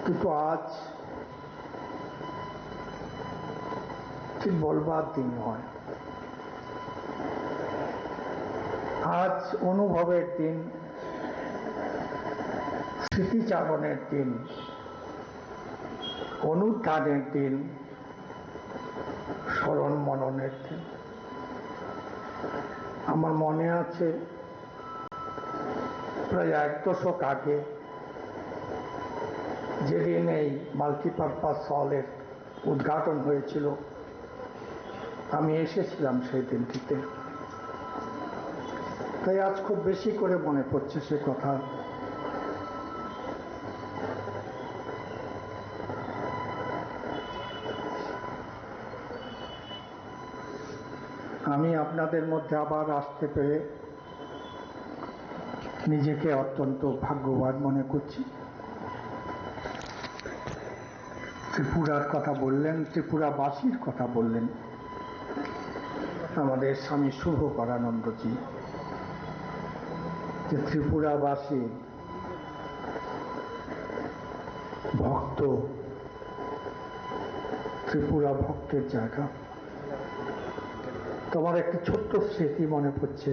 কিন্তু আজ ঠিক বলবার দিন নয়, আজ অনুভবের দিন, স্মৃতিচারণের দিন, অনুধ্যানের দিন, স্মরণ মননের দিন। আমার মনে আছে প্রায় 1 দশক আগে যেদিন এই মাল্টিপারপাস হলের উদ্ঘাটন হয়েছিল, আমি এসেছিলাম সেই দিনটিতে। তাই আজ খুব বেশি করে মনে পড়ছে সে কথা। আমি আপনাদের মধ্যে আবার আসতে পেরে নিজেকে অত্যন্ত ভাগ্যবান মনে করছি। ত্রিপুরার কথা বললেন, ত্রিপুরাবাসীর কথা বললেন আমাদের স্বামী শুভকরানন্দজি, যে ত্রিপুরাবাসী ভক্ত, ত্রিপুরা ভক্তের জায়গা। তোমার একটা ছোট্ট স্মৃতি মনে পড়ছে।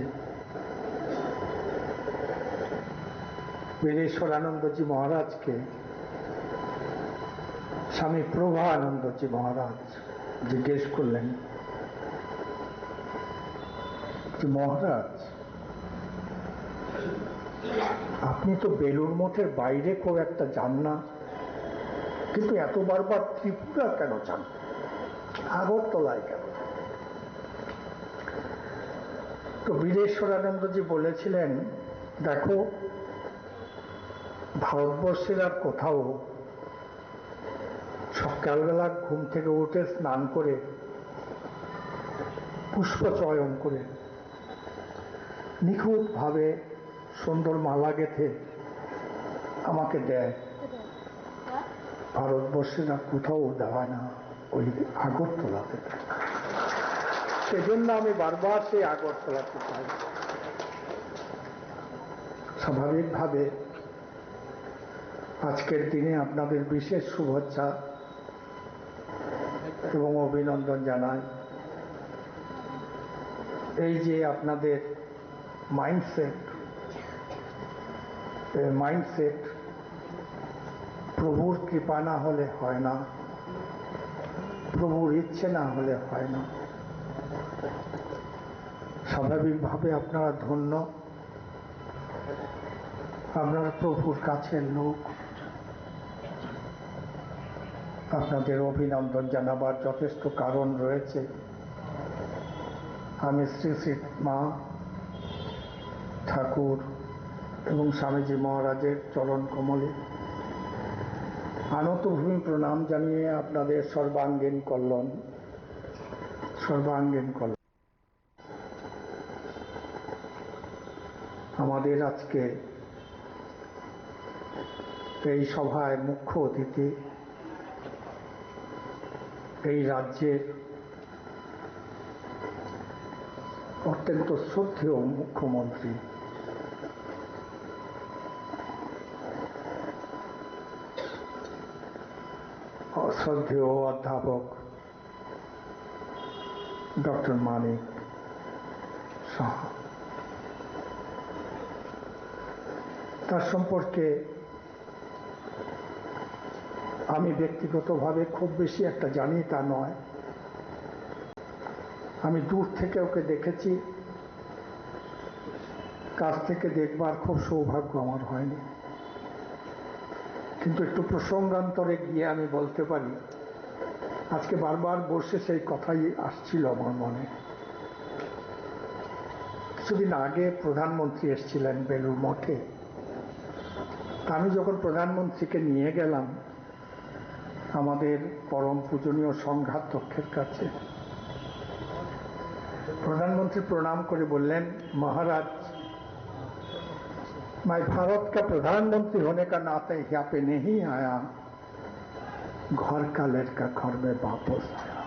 বীরেশ্বরানন্দজি মহারাজকে স্বামী প্রভানন্দজি মহারাজ জিজ্ঞেস করলেন যে মহারাজ, আপনি তো বেলুড় মঠের বাইরে খুব একটা যান না, কিন্তু এত বারবার ত্রিপুরা কেন যান, আগরতলায় কেন? তো বীরেশ্বরানন্দজি বলেছিলেন, দেখো, ভারতবর্ষের আর কোথাও সকালবেলা ঘুম থেকে উঠে স্নান করে পুষ্প চয়ন করে নিখুঁতভাবে সুন্দর মালা গেঁথে আমাকে দেয়, ভারতবর্ষের আর কোথাও দেওয়া না, ওই আগরতলাতে। সেজন্য আমি বারবার সেই আগরতলাতে যাই। স্বাভাবিকভাবে আজকের দিনে আপনাদের বিশেষ শুভেচ্ছা এবং অভিনন্দন জানাই। এই যে আপনাদের মাইন্ডসেট প্রভুর কৃপা না হলে হয় না, প্রভুর ইচ্ছে না হলে হয় না। স্বাভাবিকভাবে আপনারা ধন্য, আপনারা প্রভুর কাছের লোক। আপনাদের অভিনন্দন জানাবার যথেষ্ট কারণ রয়েছে। আমি শ্রী শ্রী মা ঠাকুর এবং স্বামীজি মহারাজের চরণ কমলে আনতভূমি প্রণাম জানিয়ে আপনাদের সর্বাঙ্গীন কল্যাণ। আমাদের আজকে এই সভায় মুখ্য অতিথি এই রাজ্যের অত্যন্ত শ্রদ্ধেয় মুখ্যমন্ত্রী শ্রদ্ধেয় অধ্যাপক ডক্টর মানিক সাহা। তার সম্পর্কে আমি ব্যক্তিগতভাবে খুব বেশি একটা জানি তা নয়। আমি দূর থেকে ওকে দেখেছি, কাছ থেকে দেখবার খুব সৌভাগ্য আমার হয়নি। কিন্তু একটু প্রসঙ্গান্তরে গিয়ে আমি বলতে পারি, আজকে বারবার বসে সেই কথাই আসছিল আমার মনে। কিছুদিন আগে প্রধানমন্ত্রী এসেছিলেন বেলুড় মঠে। আমি যখন প্রধানমন্ত্রীকে নিয়ে গেলাম আমাদের পরম পূজনীয় সংঘাধ্যক্ষের কাছে, प्रधानमंत्री प्रणाम कर बोलें, महाराज मैं भारत का प्रधानमंत्री होने का नाते यहाँ पे नहीं आया, घर का लड़का घर में वापस आया।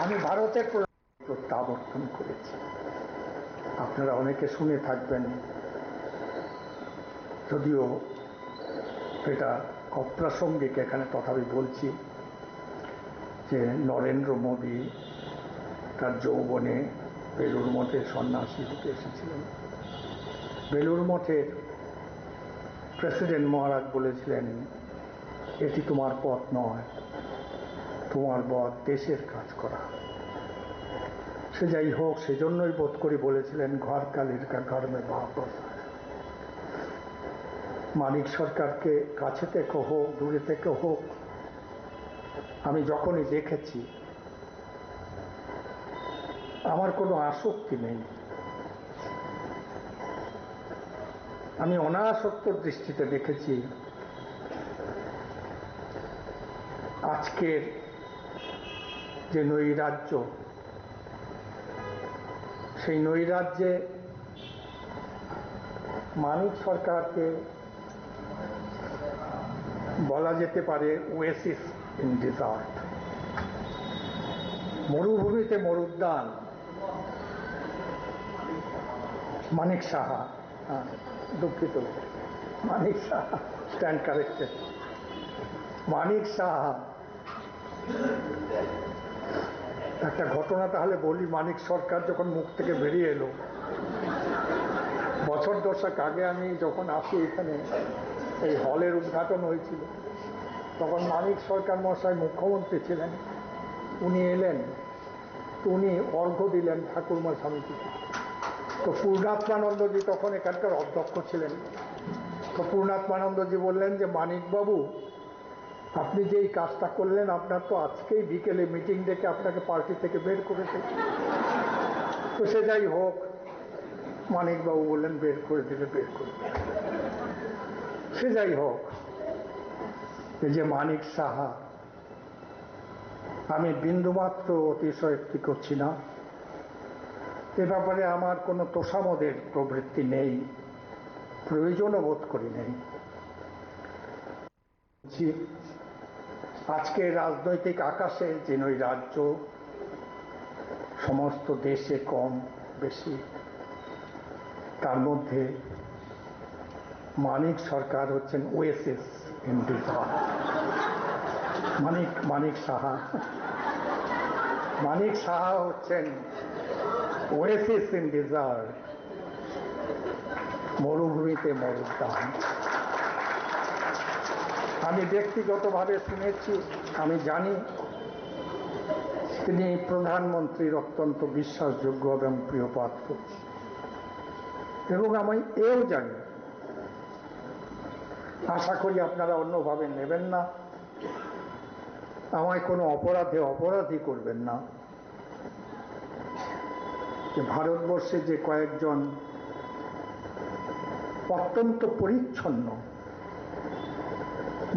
আমি ভারতের প্রত্যাবর্তন করেছি। আপনারা অনেকে শুনে থাকবেন, যদিও এটা অপ্রাসঙ্গিক এখানে তথাপি বলছি যে নরেন্দ্র মোদী তার যৌবনে বেলুড় মঠে সন্ন্যাসী হতে এসেছিলেন। বেলুড় মঠের প্রেসিডেন্ট মহারাজ বলেছিলেন, এটি তোমার পথ নয়, তোমার পথ দেশের কাজ করা। সে যাই হোক, সেজন্যই বোধ করি বলেছিলেন, ঘর কালির কা ঘর মে বাপস। মানিক সরকারকে কাছে থেকে হোক দূরে থেকে হোক, আমি যখনই দেখেছি আমার কোনো আসক্তি নেই। আমি অনাসক্তর দৃষ্টিতে দেখেছি আজকের যে নৈরাজ্য, সেই নৈরাজ্যে মানিক সরকারকে বলা যেতে পারে ওয়েসিস ইন ডিজার্ট। মরুভূমিতে মরুদ্যান। মানিক সাহা, দুঃখিত, মানিক সাহা, স্ট্যান্ড কারেক্টেড। মানিক সাহা, একটা ঘটনা তাহলে বলি। মানিক সরকার যখন মুখ থেকে বেরিয়ে এলো, বছর 10 আগে আমি যখন আসি এখানে, এই হলের উদ্ঘাটন হয়েছিল, তখন মানিক সরকার মশাই মুখ্যমন্ত্রী ছিলেন। উনি এলেন, উনি অর্ঘ্য দিলেন ঠাকুরমা স্বামীজিকে। তো পূর্ণাত্মানন্দজি তখন এখানকার অধ্যক্ষ ছিলেন। তো পূর্ণাত্মানন্দজি বললেন যে, মানিকবাবু, আপনি যে এই কাজটা করলেন, আপনার তো আজকেই বিকেলে মিটিং ডেকে আপনাকে পার্টি থেকে বের করেছে। তো সে যাই হোক, মানিকবাবু বললেন বের করে দিলে বের করে দিলে। সে যাই হোক, এই যে মানিক সাহা, আমি বিন্দুমাত্র অতিশয়োক্তি করছি না। এ ব্যাপারে আমার কোনো তোষামদের প্রবৃত্তি নেই, প্রয়োজনও বোধ করি নেই। আজকে রাজনৈতিক আকাশে যে নৈরাজ্য সমস্ত দেশে কম বেশি, তার মধ্যে মানিক সরকার হচ্ছেন Oasis in dessert. Manik Saha হচ্ছেন ওয়েসিস ইন ডিজার্ট, মরুভূমিতে মরুদ্যান। আমি ব্যক্তিগতভাবে শুনেছি, আমি জানি তিনি প্রধানমন্ত্রীর অত্যন্ত বিশ্বাসযোগ্য এবং প্রিয় পাত্র। এবং আমি এও জানি, আশা করি আপনারা অন্যভাবে নেবেন না, আমায় কোনো অপরাধী করবেন না, যে ভারতবর্ষে যে কয়েকজন অত্যন্ত পরিচ্ছন্ন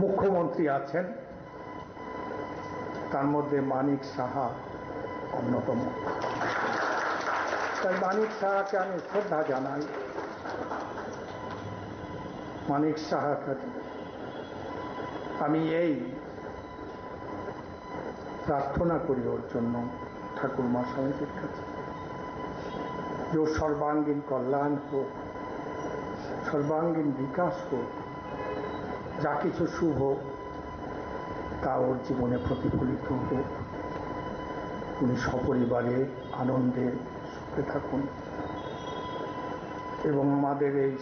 মুখ্যমন্ত্রী আছেন, তার মধ্যে মানিক সাহা অন্যতম। তাই মানিক সাহাকে আমি শ্রদ্ধা জানাই। মানিক সাহাকে আমি এই প্রার্থনা করি ওর জন্য ঠাকুরমা স্বামীজির কাছে, যে ওর সর্বাঙ্গীন কল্যাণ হোক, সর্বাঙ্গীন বিকাশ হোক, যা কিছু শুভ তা ওর জীবনে প্রতিফলিত হোক। উনি সপরিবারে আনন্দে সুখে থাকুন। এবং আমাদের এই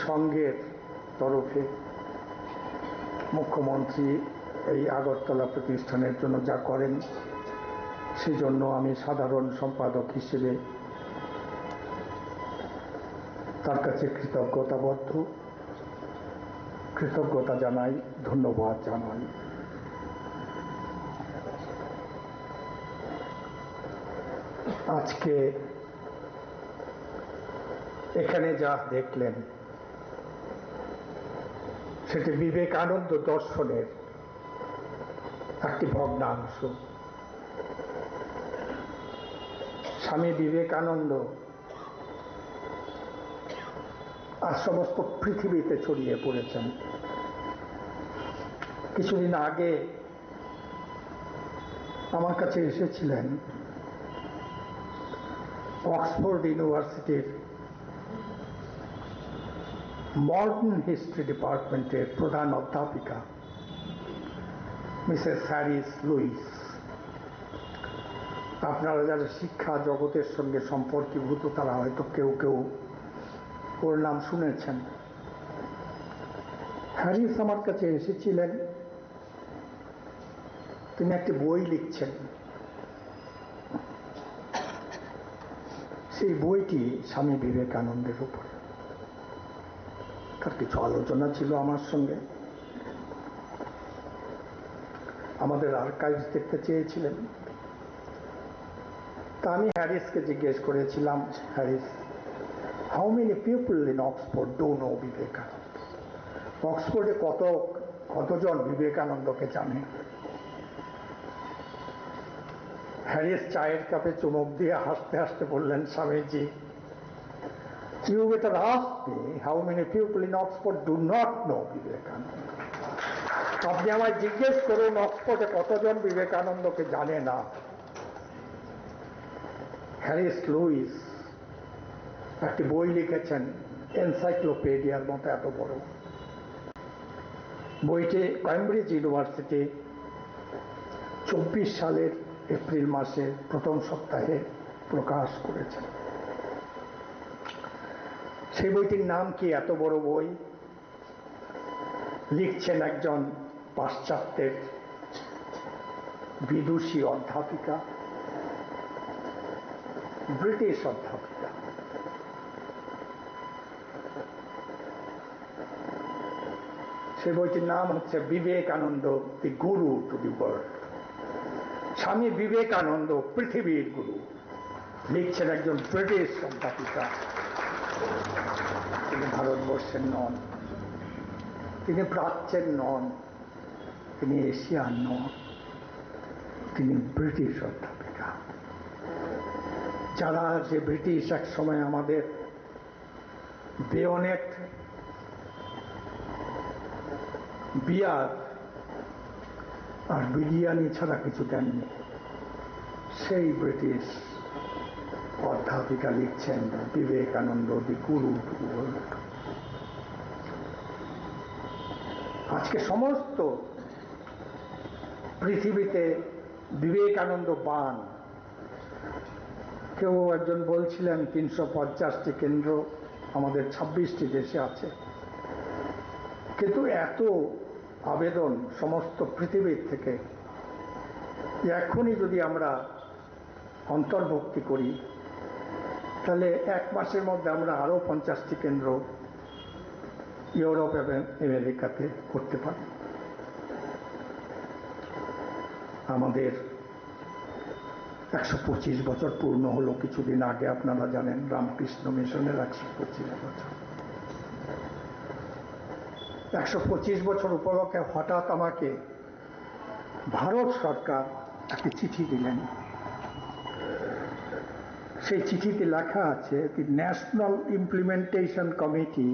সংঘের তরফে মুখ্যমন্ত্রী এই আগরতলা প্রতিষ্ঠানের জন্য যা করেন, সেজন্য আমি সাধারণ সম্পাদক হিসেবে তার কাছে কৃতজ্ঞতা জানাই, ধন্যবাদ জানাই। আজকে এখানে যা দেখলেন, সেটি বিবেকানন্দ দর্শনের একটি ভগ্নাংশ। স্বামী বিবেকানন্দ আজ সমস্ত পৃথিবীতে ছড়িয়ে পড়েছেন। কিছুদিন আগে আমার কাছে এসেছিলেন অক্সফোর্ড ইউনিভার্সিটির মডার্ন হিস্ট্রি ডিপার্টমেন্টের প্রধান অধ্যাপিকা মিসেস হ্যারিস লুইস। আপনারা যারা শিক্ষা জগতের সঙ্গে সম্পর্কীভূত তারা হয়তো কেউ কেউ ওর নাম শুনেছেন। হ্যারিস আমার কাছে এসেছিলেন, তিনি একটি বই লিখছেন। সেই বইটি স্বামী বিবেকানন্দের উপর। তার কিছু আলোচনা ছিল আমার সঙ্গে, আমাদের আর্কাইভস দেখতে চেয়েছিলেন। তা আমি হ্যারিসকে জিজ্ঞেস করেছিলাম, Harris, how many people in Oxford do know Vivekananda? অক্সফোর্ডে কতজন বিবেকানন্দকে জানে? হ্যারিস চায়ের কাপে চুমুক দিয়ে হাসতে হাসতে বললেন, Swamiji, you better ask me how many people in Oxford do not know Vivekananda. আপনি আমায় জিজ্ঞেস করুন অক্সফোর্ডে কতজন বিবেকানন্দকে জানে না। হ্যারিস লুইস একটি বই লিখেছেন, এনসাইক্লোপিডিয়ার মতো এত বড়। বইটি ক্যামব্রিজ ইউনিভার্সিটি 24 সালের এপ্রিল মাসে প্রথম সপ্তাহে প্রকাশ করেছেন। সেই বইটির নাম কি? এত বড় বই লিখছেন একজন পাশ্চাত্যের বিদুষী অধ্যাপিকা, ব্রিটিশ অধ্যাপিকা। সেই বইটির নাম হচ্ছে বিবেকানন্দ, দি গুরু to the world. Swami Vivekananda পৃথিবীর গুরু, লিখছেন একজন ব্রিটিশ অধ্যাপিকা। তিনি ভারতবর্ষের নন, তিনি প্রাচ্যের নন, তিনি এশিয়ার নন, তিনি ব্রিটিশ অধ্যাপিকা। যারা যে ব্রিটিশ এক সময় আমাদের বেয়নেট, বিয়ার আর বিরিয়ানি ছাড়া কিছু দেননি, সেই ব্রিটিশ অধ্যাপিকা লিখছেন বিবেকানন্দ, দি গুরু টু দি ওয়ার্ল্ড। আজকে সমস্ত পৃথিবীতে বিবেকানন্দ বান। কেউ একজন বলছিলেন 350টি কেন্দ্র আমাদের 26টি দেশে আছে, কিন্তু এত আবেদন সমস্ত পৃথিবীর থেকে, এখনই যদি আমরা অন্তর্ভুক্তি করি তাহলে 1 মাসের মধ্যে আমরা আরো 50টি কেন্দ্র ইউরোপ এবং আমেরিকাতে করতে পারি। আমাদের 125 বছর পূর্ণ হলো কিছুদিন আগে, আপনারা জানেন, রামকৃষ্ণ মিশনের 125 বছর। 125 বছর উপলক্ষে হঠাৎ আমাকে ভারত সরকার একটি চিঠি দিলেন। সেই চিঠিতে লেখা আছে, the national implementation committee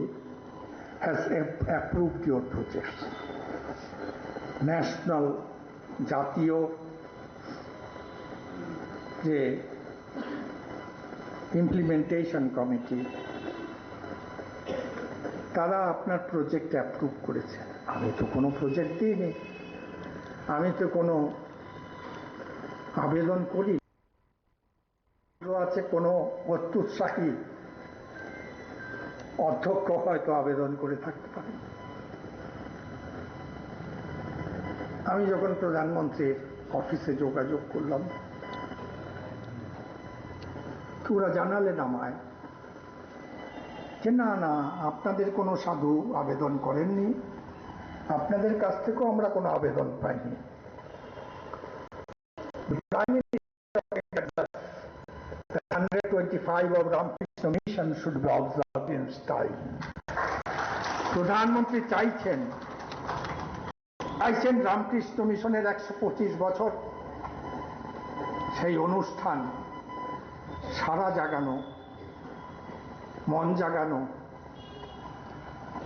has approved your project. National, জাতীয় যে ইমপ্লিমেন্টেশন কমিটি, তারা আপনার প্রজেক্ট অ্যাপ্রুভ করেছে। আমি তো কোনো প্রজেক্ট দিইনি, আমি তো কোনো আবেদন করি। আছে কোনো অত্যুৎসাহী অধ্যক্ষ হয়তো আবেদন করে থাকতে পারে। আমি যখন প্রধানমন্ত্রীর অফিসে যোগাযোগ করলাম, তো ওরা জানালেন আমায় যে না না, আপনাদের কোনো সাধু আবেদন করেননি, আপনাদের কাছ থেকেও আমরা কোনো আবেদন পাইনি। Prime Minister 125 of Ramkrishna Mission should be observed in style. প্রধানমন্ত্রী চাইছেন রামকৃষ্ণ মিশনের 125 বছর সেই অনুষ্ঠান সারা জাগানো, মন জাগানো,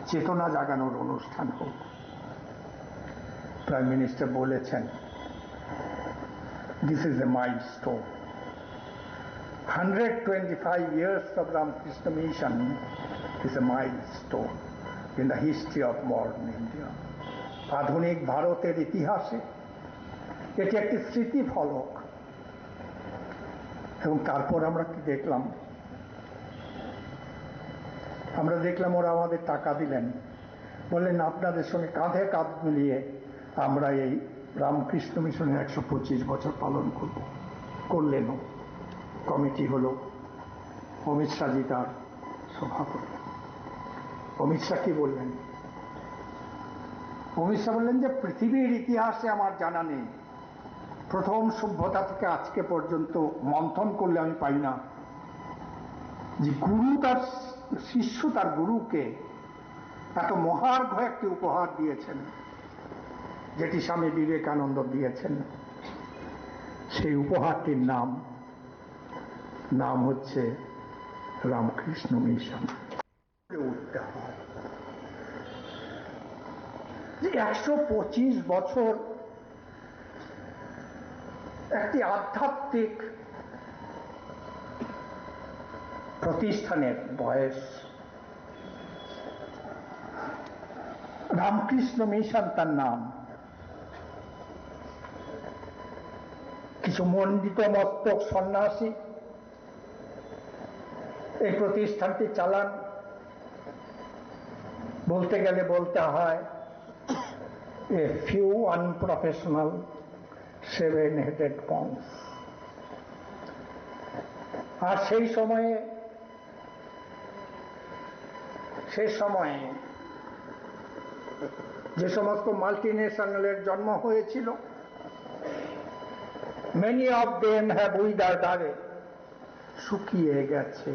চেতনা জাগানোর অনুষ্ঠান হোক। প্রাইম মিনিস্টার বলেছেন, this is a milestone. 125 years of Ramkrishna Mission is a milestone. in the history of modern India. আধুনিক ভারতের ইতিহাসে এটি একটি স্মৃতি ফলক। এবং তারপর আমরা কি দেখলাম? আমরা দেখলাম ওরা আমাদের টাকা দিলেন, বললেন আপনাদের সঙ্গে কাঁধে কাঁধ মিলিয়ে আমরা এই রামকৃষ্ণ মিশনের 125 বছর পালন করব। করলেনও। কমিটি হলো, অমিত শাহজি তার সভাপতি। অমিত শাহ কি বললেন? অমিত শাহ বললেন যে পৃথিবীর ইতিহাসে আমার জানা নেই, প্রথম সভ্যতা থেকে আজকে পর্যন্ত মন্থন করলে আমি পাই না যে গুরু তার শিষ্য তার গুরুকে এত মহার্ঘ একটি উপহার দিয়েছেন, যেটি স্বামী বিবেকানন্দ দিয়েছেন। সেই উপহারটির নাম হচ্ছে রামকৃষ্ণ মিশন। উঠতে হয় যে 125 বছর একটি আধ্যাত্মিক প্রতিষ্ঠানের বয়স। রামকৃষ্ণ মিশন তার নাম। কিছু মণ্ডিত মস্তক সন্ন্যাসী এই প্রতিষ্ঠানটি চালান। বলতে গেলে বলতে হয় a few unprofessional seven-headed monks। আর সেই সময়ে যে সমস্ত মাল্টিনেশনালের জন্ম হয়েছিল, many of them have withered away, শুকিয়ে গেছে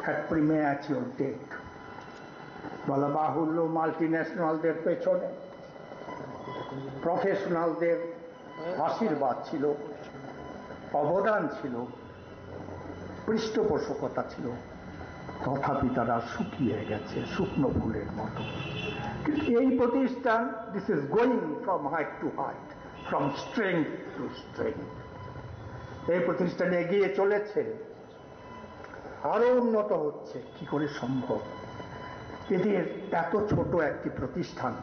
at premature death। বলা বাহুল্য, মাল্টিন্যাশনালদের পেছনে প্রফেশনালদের আশীর্বাদ ছিল, অবদান ছিল, পৃষ্ঠপোষকতা ছিল, তথাপি তারা শুকিয়ে গেছে শুকনো ফুলের মতো। কিন্তু এই প্রতিষ্ঠান, this is going from height to height, from strength to strength. এই প্রতিষ্ঠান এগিয়ে চলেছে, আরো উন্নত হচ্ছে। কি করে সম্ভব? এদের এত ছোট একটি প্রতিষ্ঠান।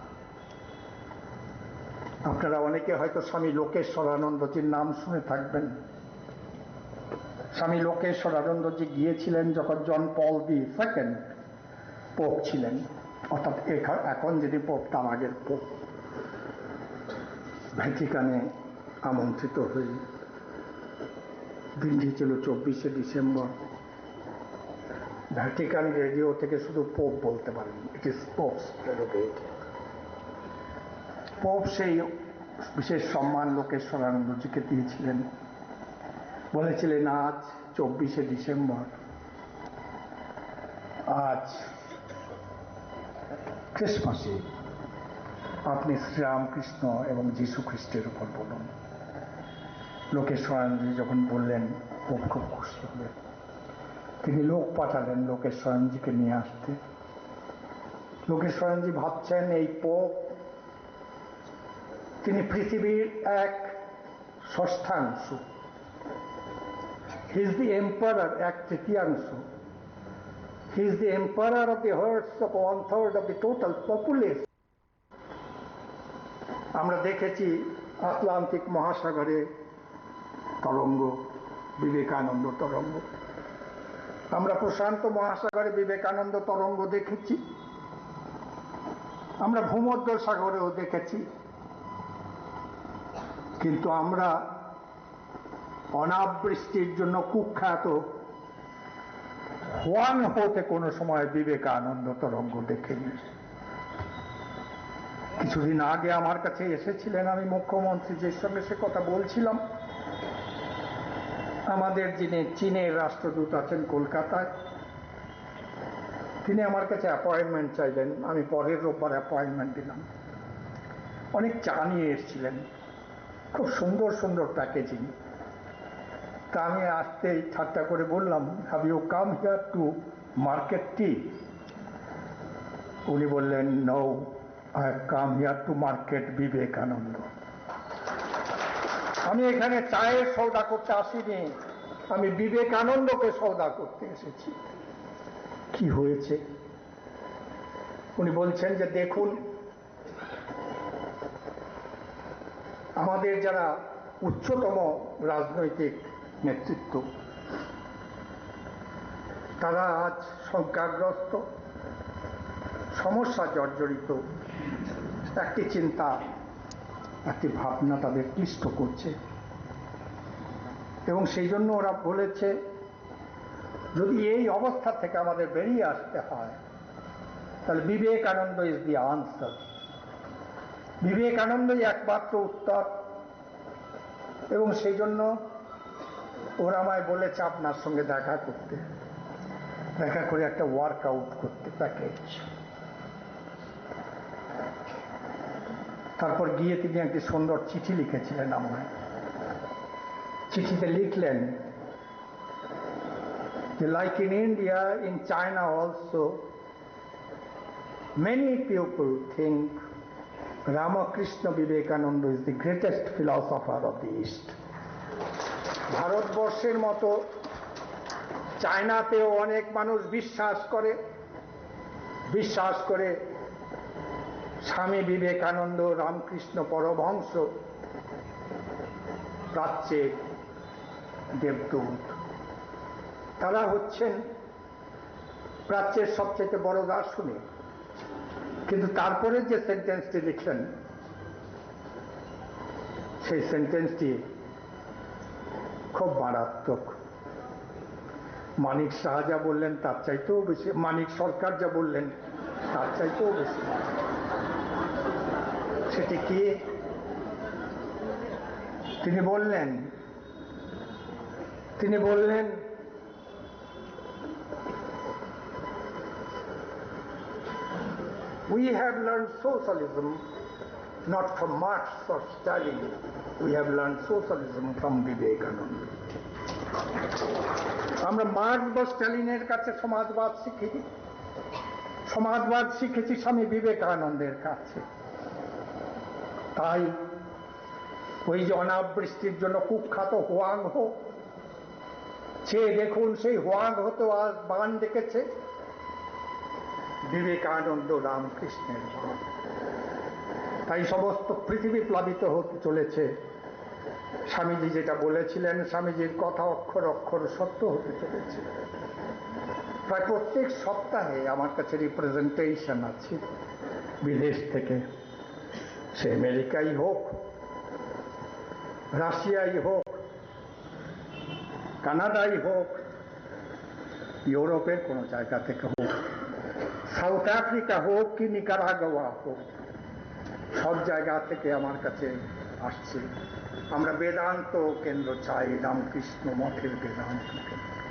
আপনারা অনেকে হয়তো স্বামী লোকেশ্বরানন্দজির নাম শুনে থাকবেন। স্বামী লোকেশ্বরানন্দজি গিয়েছিলেন যখন জন পল দি সেকেন্ড পোপ ছিলেন, অর্থাৎ এখন যিনি পোপ তার আগের পোপ। ভ্যাটিকানে আমন্ত্রিত হয়ে দিনটি ছিল 24শে ডিসেম্বর। ভ্যাটিকান রেডিও থেকে শুধু পোপ বলতে পারেন, it is popes prerogative. Pope সেই বিশেষ সম্মান লোকেশ্বরানন্দজিকে দিয়েছিলেন, বলেছিলেন আজ 24শে ডিসেম্বর, আজ ক্রিসমাসে আপনি শ্রীরামকৃষ্ণ এবং যীশু খ্রিস্টের উপর বলুন। লোকেশ্বরানন্দজি যখন বললেন, পোপ খুব খুশি হলেন। তিনি লোক পাঠালেন লোকেশ্বরানন্দজিকে নিয়ে আসতে। লোকেশ্বরানন্দজি ভাবছেন এই পোপ, তিনি পৃথিবীর এক ষষ্ঠাংশ, হি ইজ দি এম্পারার, এক তৃতীয়াংশ, he is the emperor of the hearts of 1/3 of the total population. আমরা দেখেছি আটলান্টিক মহাসাগরে তরঙ্গ, বিবেকানন্দ তরঙ্গ। আমরা প্রশান্ত মহাসাগরে বিবেকানন্দ তরঙ্গ দেখেছি, আমরা ভূমধ্য সাগরেও দেখেছি। কিন্তু আমরা অনাবৃষ্টির জন্য কুখ্যাত হোয়াংহোতে কোনো সময় বিবেকানন্দ তরঙ্গ দেখিনি। কিছুদিন আগে আমার কাছে এসেছিলেন, আমি মুখ্যমন্ত্রীজির সঙ্গে সে কথা বলছিলাম। আমাদের যিনি চীনের রাষ্ট্রদূত আছেন কলকাতায়, তিনি আমার কাছে অ্যাপয়েন্টমেন্ট চাইলেন। আমি পরের রোববার অ্যাপয়েন্টমেন্ট দিলাম। অনেক চা নিয়ে এসেছিলেন, খুব সুন্দর সুন্দর প্যাকেজিং। তা আমি আসতেই ঠাট্টা করে বললাম, have you come here to market tea? উনি বললেন, no, I have come here to market Vivekananda. আমি এখানে চায়ের সৌদা করতে আসিনি, আমি বিবেকানন্দকে সৌদা করতে এসেছি। কি হয়েছে? উনি বলছেন যে দেখুন, আমাদের যারা উচ্চতম রাজনৈতিক নেতৃত্ব তারা আজ শঙ্কাগ্রস্ত, সমস্যা জর্জরিত, একটি চিন্তা, একটি ভাবনা তাদের ক্লিষ্ট করছে। এবং সেই জন্য ওরা বলেছে যদি এই অবস্থা থেকে আমাদের বেরিয়ে আসতে হয় তাহলে বিবেকানন্দ ইজ দি আনসার। বিবেকানন্দই একমাত্র উত্তর। এবং সেই জন্য ওরা আমায় বলেছে আপনার সঙ্গে দেখা করতে, দেখা করে একটা ওয়ার্কআউট করতে, প্যাকেজ। তারপর গিয়ে তিনি একটি সুন্দর চিঠি লিখেছিলেন আমায়। চিঠিতে লিখলেন যে like in India, in China also many people think Ramakrishna Vivekananda is the greatest philosopher of the East. ভারতবর্ষের মতো চায়নাতেও অনেক মানুষ বিশ্বাস করে স্বামী বিবেকানন্দ রামকৃষ্ণ পরমহংস প্রাচ্যের দেবদূত। তারা হচ্ছেন প্রাচ্যের সবচেয়ে বড় দার্শনিক। কিন্তু তারপরে যে সেন্টেন্সটি লিখলেন সেই সেন্টেন্সটি খুব মারাত্মক। মানিক শাহ যা বললেন তার চাইতেও বেশি, মানিক সরকার যা বললেন তার চাইতেও বেশি। সেটি কি? তিনি বললেন we have learned socialism not from Marx or Stalin, we have learned socialism from Vivekananda. আমরা মার্ক্স বা স্টালিনের কাছে সমাজবাদ শিখিনি, সমাজবাদ শিখেছি স্বামী বিবেকানন্দের কাছে। তাই ওই যে অনাবৃষ্টির জন্য কুখ্যাত হোয়াংহো, চেয়ে দেখুন সেই হোয়াংহো তো আজ বান ডেকেছে বিবেকানন্দ রামকৃষ্ণের। তাই সমস্ত পৃথিবী প্লাবিত হতে চলেছে। স্বামীজি যেটা বলেছিলেন, স্বামীজির কথা অক্ষর অক্ষর সত্য হতে চলেছে। প্রায় প্রত্যেক সপ্তাহে আমার কাছে রিপ্রেজেন্টেশন আছে বিদেশ থেকে, সে আমেরিকাই হোক, রাশিয়াই হোক, কানাডাই হোক, ইউরোপের কোনো জায়গা থেকে হোক, সাউথ আফ্রিকা হোক কি নিকারাগুয়া হোক, সব জায়গা থেকে আমার কাছে আসছে। আমরা বেদান্ত কেন্দ্র চাই, রামকৃষ্ণ মঠের বেদান্ত কেন্দ্র।